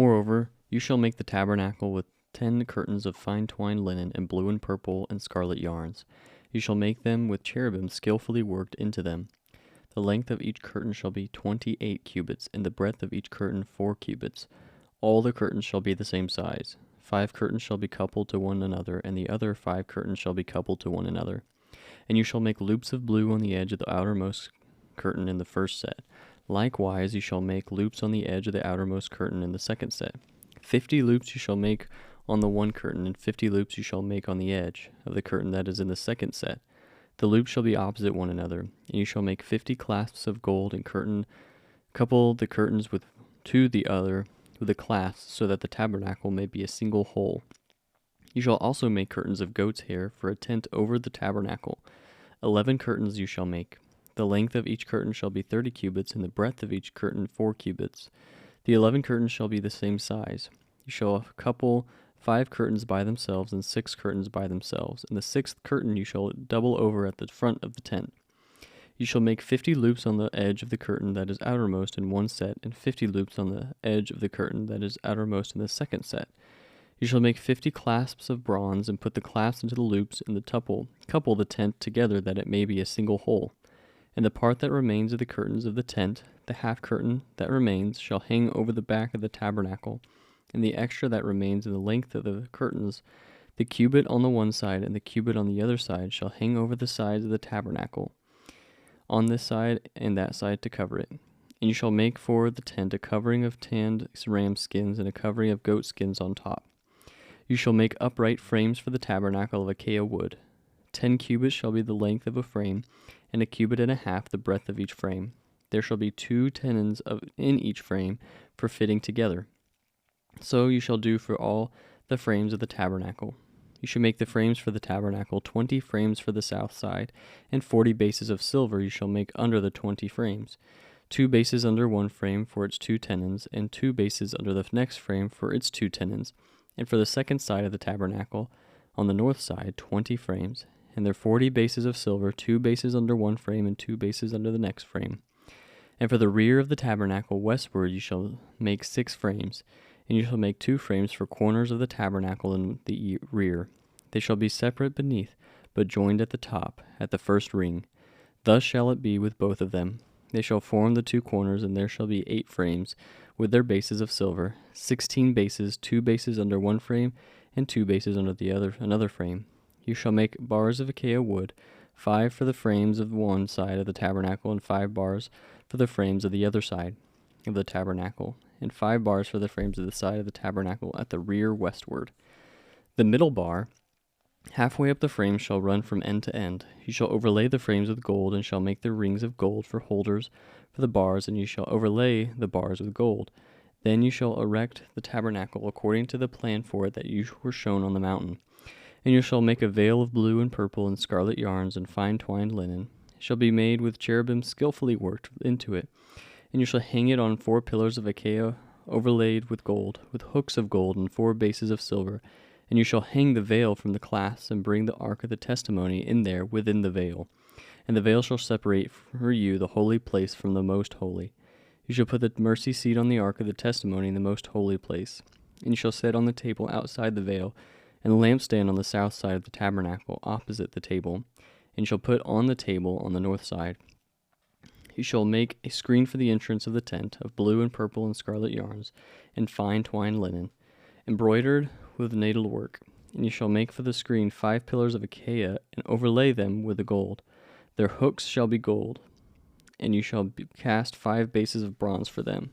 Moreover, you shall make the tabernacle with 10 curtains of fine twined linen and blue and purple and scarlet yarns. You shall make them with cherubim skillfully worked into them. The length of each curtain shall be 28 cubits, and the breadth of each curtain 4 cubits. All the curtains shall be the same size. 5 curtains shall be coupled to one another, and the other 5 curtains shall be coupled to one another. And you shall make loops of blue on the edge of the outermost curtain in the first set. Likewise, you shall make loops on the edge of the outermost curtain in the second set. 50 loops you shall make on the one curtain, and 50 loops you shall make on the edge of the curtain that is in the second set. The loops shall be opposite one another, and you shall make 50 clasps of gold and couple the curtains to the other with the clasps, so that the tabernacle may be a single whole. You shall also make curtains of goat's hair for a tent over the tabernacle. 11 curtains you shall make. The length of each curtain shall be 30 cubits, and the breadth of each curtain 4 cubits. The 11 curtains shall be the same size. You shall couple 5 curtains by themselves and 6 curtains by themselves, and the 6th curtain you shall double over at the front of the tent. You shall make 50 loops on the edge of the curtain that is outermost in one set, and 50 loops on the edge of the curtain that is outermost in the second set. You shall make 50 clasps of bronze, and put the clasps into the loops in the couple the tent together that it may be a single whole. And the part that remains of the curtains of the tent, the half curtain that remains, shall hang over the back of the tabernacle, and the extra that remains in the length of the curtains, the cubit on the one side and the cubit on the other side, shall hang over the sides of the tabernacle, on this side and that side to cover it. And you shall make for the tent a covering of tanned ram skins and a covering of goat skins on top. You shall make upright frames for the tabernacle of acacia wood. 10 cubits shall be the length of a frame, and a cubit and a half the breadth of each frame. There shall be 2 tenons in each frame for fitting together. So you shall do for all the frames of the tabernacle. You shall make the frames for the tabernacle 20 frames for the south side, and 40 bases of silver you shall make under the 20 frames. 2 bases under one frame for its 2 tenons, and 2 bases under the next frame for its 2 tenons. And for the second side of the tabernacle, on the north side, 20 frames, and their 40 bases of silver, 2 bases under one frame and 2 bases under the next frame. And for the rear of the tabernacle westward you shall make 6 frames, and you shall make 2 frames for corners of the tabernacle in the rear. They shall be separate beneath, but joined at the top, at the first ring. Thus shall it be with both of them. They shall form the 2 corners, and there shall be 8 frames, with their bases of silver, 16 bases, 2 bases under one frame, and 2 bases under another frame. You shall make bars of acacia wood, 5 for the frames of one side of the tabernacle, and 5 bars for the frames of the other side of the tabernacle, and 5 bars for the frames of the side of the tabernacle at the rear westward. The middle bar, halfway up the frame, shall run from end to end. You shall overlay the frames with gold, and shall make the rings of gold for holders for the bars, and you shall overlay the bars with gold. Then you shall erect the tabernacle according to the plan for it that you were shown on the mountain. And you shall make a veil of blue and purple and scarlet yarns and fine twined linen. It shall be made with cherubim skillfully worked into it. And you shall hang it on 4 pillars of acacia overlaid with gold, with hooks of gold and 4 bases of silver. And you shall hang the veil from the clasps, and bring the ark of the testimony in there within the veil. And the veil shall separate for you the holy place from the most holy. You shall put the mercy seat on the ark of the testimony in the most holy place. And you shall set on the table outside the veil, and the lampstand on the south side of the tabernacle opposite the table. And you shall put on the table on the north side. You shall make a screen for the entrance of the tent of blue and purple and scarlet yarns, and fine twined linen, embroidered with needlework. And you shall make for the screen 5 pillars of acacia, and overlay them with the gold. Their hooks shall be gold, and you shall cast 5 bases of bronze for them.